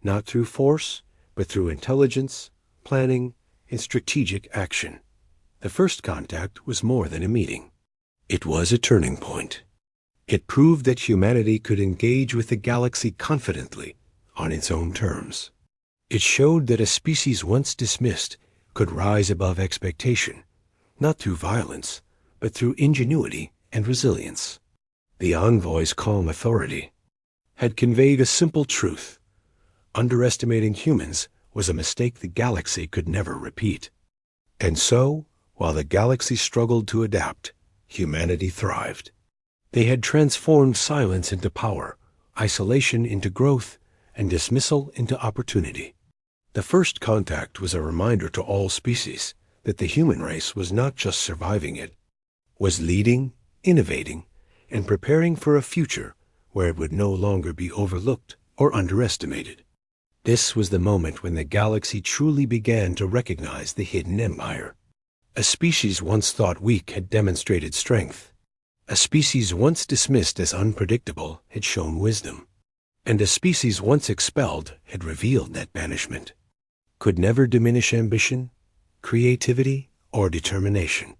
not through force, but through intelligence, planning, and strategic action. The first contact was more than a meeting. It was a turning point. It proved that humanity could engage with the galaxy confidently, on its own terms. It showed that a species once dismissed could rise above expectation, not through violence, but through ingenuity and resilience. The envoy's calm authority had conveyed a simple truth. Underestimating humans was a mistake the galaxy could never repeat. And so, while the galaxy struggled to adapt, humanity thrived. They had transformed silence into power, isolation into growth, and dismissal into opportunity. The first contact was a reminder to all species that the human race was not just surviving, it was leading, innovating, and preparing for a future where it would no longer be overlooked or underestimated. This was the moment when the galaxy truly began to recognize the hidden empire. A species once thought weak had demonstrated strength. A species once dismissed as unpredictable had shown wisdom. And a species once expelled had revealed that banishment could never diminish ambition, creativity, or determination.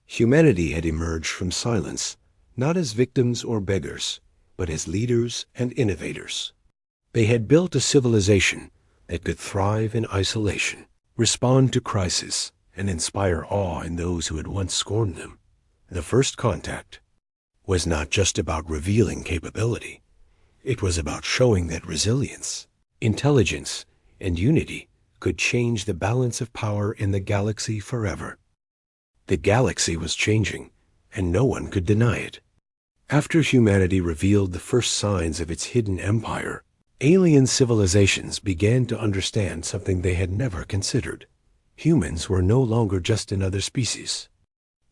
Humanity had emerged from silence, not as victims or beggars, but as leaders and innovators. They had built a civilization that could thrive in isolation, respond to crisis, and inspire awe in those who had once scorned them. The first contact was not just about revealing capability. It was about showing that resilience, intelligence, and unity could change the balance of power in the galaxy forever. The galaxy was changing, and no one could deny it. After humanity revealed the first signs of its hidden empire, alien civilizations began to understand something they had never considered. Humans were no longer just another species.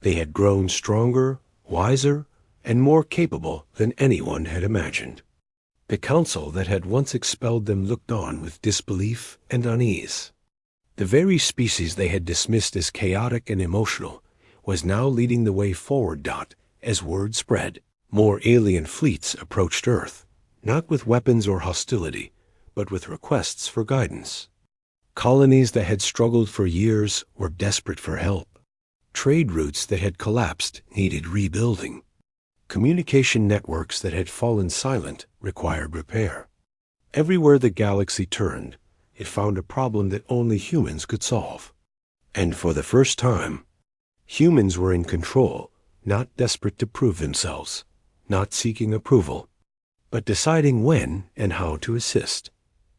They had grown stronger, wiser, and more capable than anyone had imagined. The council that had once expelled them looked on with disbelief and unease. The very species they had dismissed as chaotic and emotional was now leading the way forward. As word spread, more alien fleets approached Earth, not with weapons or hostility, but with requests for guidance. Colonies that had struggled for years were desperate for help. Trade routes that had collapsed needed rebuilding. Communication networks that had fallen silent required repair. Everywhere the galaxy turned, it found a problem that only humans could solve. And for the first time, humans were in control, not desperate to prove themselves, not seeking approval, but deciding when and how to assist.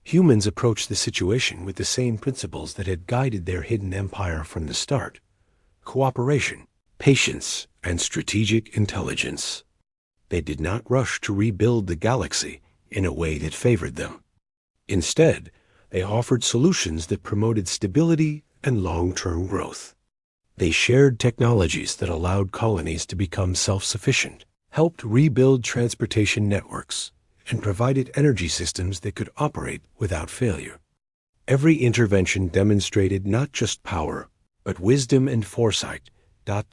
Humans approached the situation with the same principles that had guided their hidden empire from the start: cooperation, patience, and strategic intelligence. They did not rush to rebuild the galaxy in a way that favored them. Instead, they offered solutions that promoted stability and long-term growth. They shared technologies that allowed colonies to become self-sufficient, helped rebuild transportation networks, and provided energy systems that could operate without failure. Every intervention demonstrated not just power, but wisdom and foresight.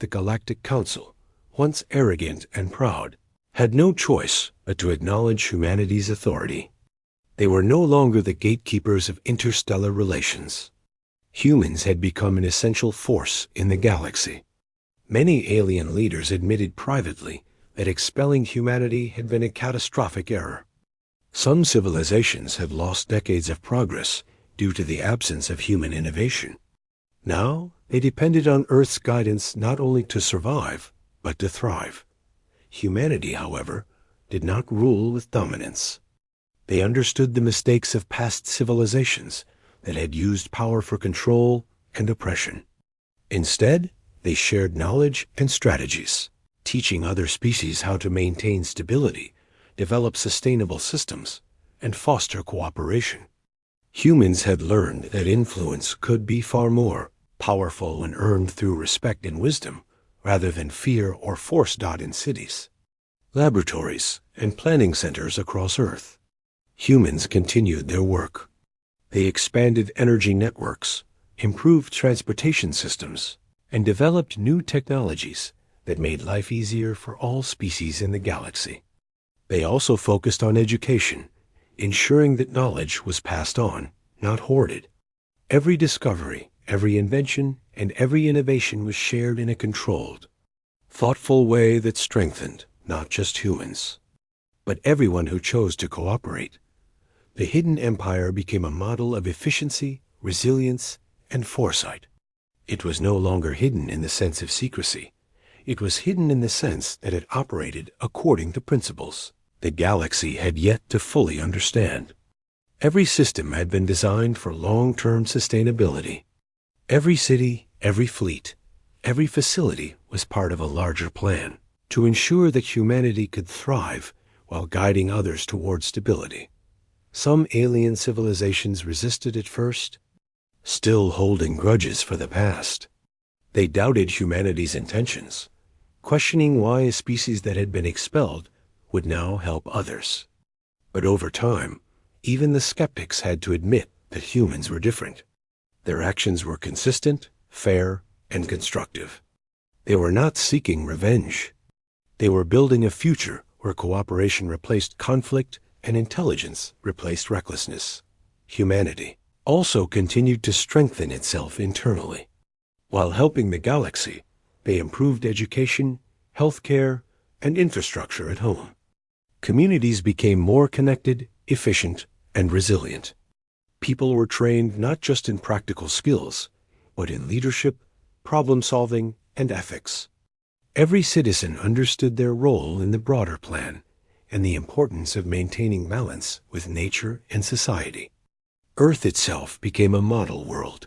The Galactic Council, once arrogant and proud, had no choice but to acknowledge humanity's authority. They were no longer the gatekeepers of interstellar relations. Humans had become an essential force in the galaxy. Many alien leaders admitted privately that expelling humanity had been a catastrophic error. Some civilizations have lost decades of progress due to the absence of human innovation. Now, they depended on Earth's guidance not only to survive, but to thrive. Humanity, however, did not rule with dominance. They understood the mistakes of past civilizations that had used power for control and oppression. Instead, they shared knowledge and strategies, teaching other species how to maintain stability, develop sustainable systems, and foster cooperation. Humans had learned that influence could be far more powerful when earned through respect and wisdom, rather than fear or force. In cities, laboratories, and planning centers across Earth, humans continued their work. They expanded energy networks, improved transportation systems, and developed new technologies that made life easier for all species in the galaxy. They also focused on education, ensuring that knowledge was passed on, not hoarded. Every discovery, every invention, and every innovation was shared in a controlled, thoughtful way that strengthened not just humans, but everyone who chose to cooperate. The hidden empire became a model of efficiency, resilience, and foresight. It was no longer hidden in the sense of secrecy. It was hidden in the sense that it operated according to principles the galaxy had yet to fully understand. Every system had been designed for long-term sustainability. Every city, every fleet, every facility was part of a larger plan to ensure that humanity could thrive while guiding others towards stability. Some alien civilizations resisted at first, still holding grudges for the past. They doubted humanity's intentions, questioning why a species that had been expelled would now help others. But over time, even the skeptics had to admit that humans were different. Their actions were consistent, fair, and constructive. They were not seeking revenge. They were building a future where cooperation replaced conflict and intelligence replaced recklessness. Humanity also continued to strengthen itself internally. While helping the galaxy, they improved education, healthcare, and infrastructure at home. Communities became more connected, efficient, and resilient. People were trained not just in practical skills, but in leadership, problem-solving, and ethics. Every citizen understood their role in the broader plan and the importance of maintaining balance with nature and society. Earth itself became a model world,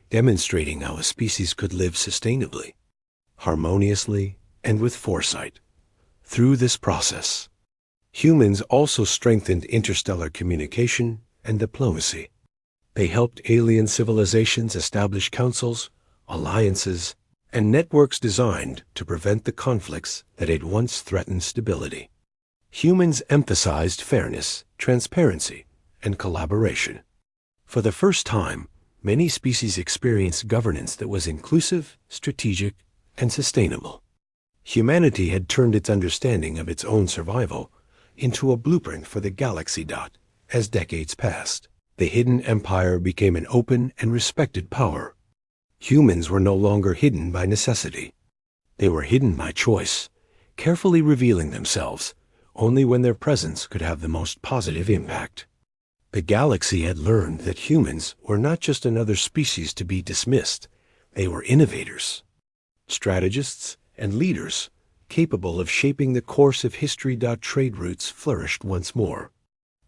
demonstrating how a species could live sustainably, harmoniously, and with foresight. Through this process, humans also strengthened interstellar communication and diplomacy. They helped alien civilizations establish councils, alliances, and networks designed to prevent the conflicts that had once threatened stability. Humans emphasized fairness, transparency, and collaboration. For the first time, many species experienced governance that was inclusive, strategic, and sustainable. Humanity had turned its understanding of its own survival into a blueprint for the galaxy. As decades passed, the hidden empire became an open and respected power. Humans were no longer hidden by necessity. They were hidden by choice, carefully revealing themselves only when their presence could have the most positive impact. The galaxy had learned that humans were not just another species to be dismissed. They were innovators, strategists, and leaders capable of shaping the course of history. Trade routes flourished once more.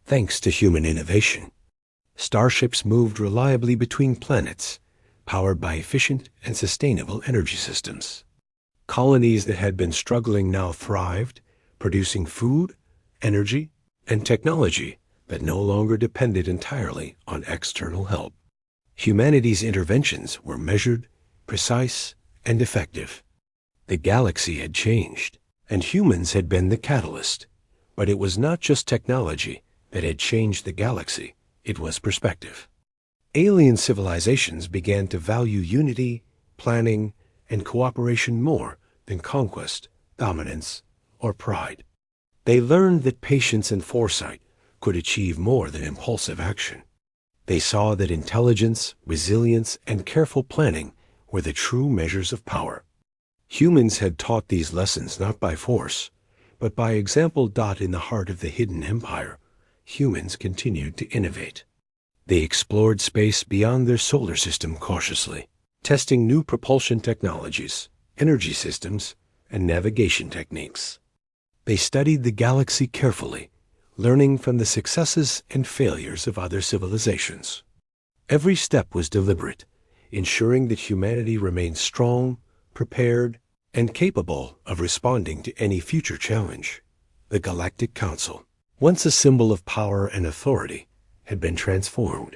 Thanks to human innovation, starships moved reliably between planets, powered by efficient and sustainable energy systems. Colonies that had been struggling now thrived, producing food, energy, and technology that no longer depended entirely on external help. Humanity's interventions were measured, precise, and effective. The galaxy had changed, and humans had been the catalyst. But it was not just technology that had changed the galaxy, it was perspective. Alien civilizations began to value unity, planning, and cooperation more than conquest, dominance, or pride. They learned that patience and foresight could achieve more than impulsive action. They saw that intelligence, resilience, and careful planning were the true measures of power. Humans had taught these lessons not by force, but by example. In the heart of the hidden empire, humans continued to innovate. They explored space beyond their solar system cautiously, testing new propulsion technologies, energy systems, and navigation techniques. They studied the galaxy carefully, learning from the successes and failures of other civilizations. Every step was deliberate, ensuring that humanity remained strong, prepared, and capable of responding to any future challenge. The Galactic Council, once a symbol of power and authority, had been transformed.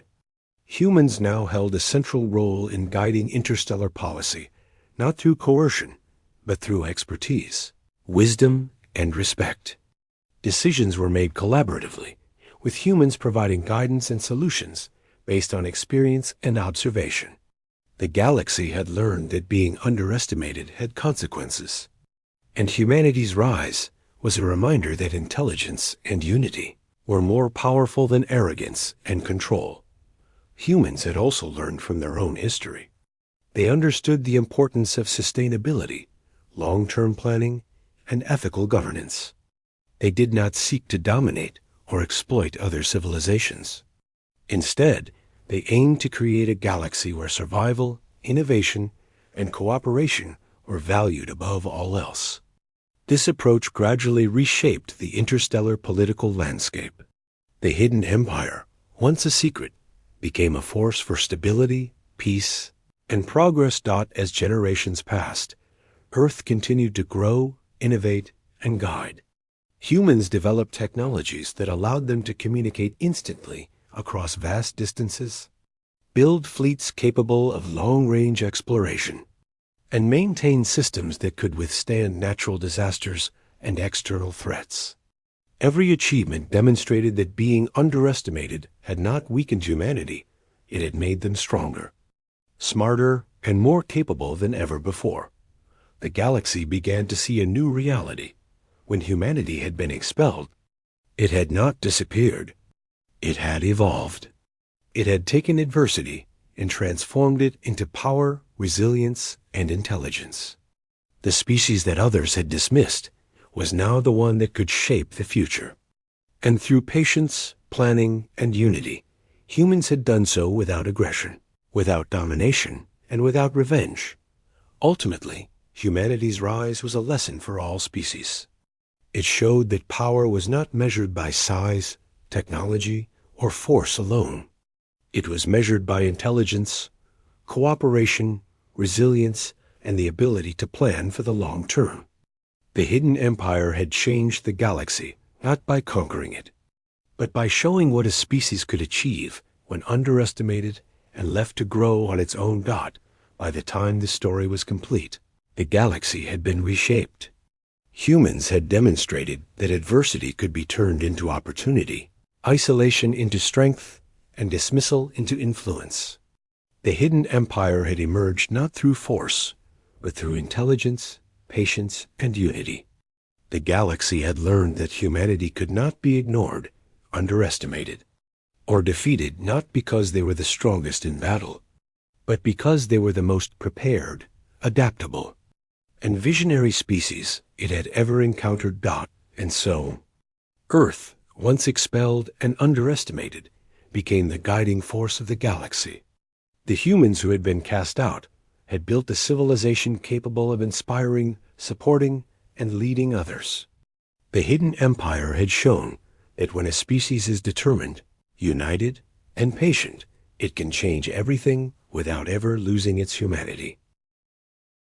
Humans now held a central role in guiding interstellar policy, not through coercion, but through expertise, wisdom, and respect. Decisions were made collaboratively, with humans providing guidance and solutions based on experience and observation. The galaxy had learned that being underestimated had consequences, and humanity's rise was a reminder that intelligence and unity were more powerful than arrogance and control. Humans had also learned from their own history. They understood the importance of sustainability, long-term planning, and ethical governance. They did not seek to dominate or exploit other civilizations. Instead, they aimed to create a galaxy where survival, innovation, and cooperation were valued above all else. This approach gradually reshaped the interstellar political landscape. The hidden empire, once a secret, became a force for stability, peace, and progress. As generations passed, Earth continued to grow, innovate, and guide. Humans developed technologies that allowed them to communicate instantly across vast distances, build fleets capable of long-range exploration, and maintain systems that could withstand natural disasters and external threats. Every achievement demonstrated that being underestimated had not weakened humanity, it had made them stronger, smarter, and more capable than ever before. The galaxy began to see a new reality. When humanity had been expelled, it had not disappeared. It had evolved. It had taken adversity and transformed it into power, resilience, and intelligence. The species that others had dismissed was now the one that could shape the future. And through patience, planning, and unity, humans had done so without aggression, without domination, and without revenge. Ultimately, humanity's rise was a lesson for all species. It showed that power was not measured by size, technology, or force alone. It was measured by intelligence, cooperation, resilience, and the ability to plan for the long term. The hidden empire had changed the galaxy, not by conquering it, but by showing what a species could achieve when underestimated and left to grow on its own. By the time the story was complete, the galaxy had been reshaped. Humans had demonstrated that adversity could be turned into opportunity, isolation into strength, and dismissal into influence. The hidden empire had emerged not through force, but through intelligence, patience, and unity. The galaxy had learned that humanity could not be ignored, underestimated, or defeated, not because they were the strongest in battle, but because they were the most prepared, adaptable, and visionary species it had ever encountered. And so, Earth, once expelled and underestimated, became the guiding force of the galaxy. The humans who had been cast out had built a civilization capable of inspiring, supporting, and leading others. The hidden empire had shown that when a species is determined, united, and patient, it can change everything without ever losing its humanity.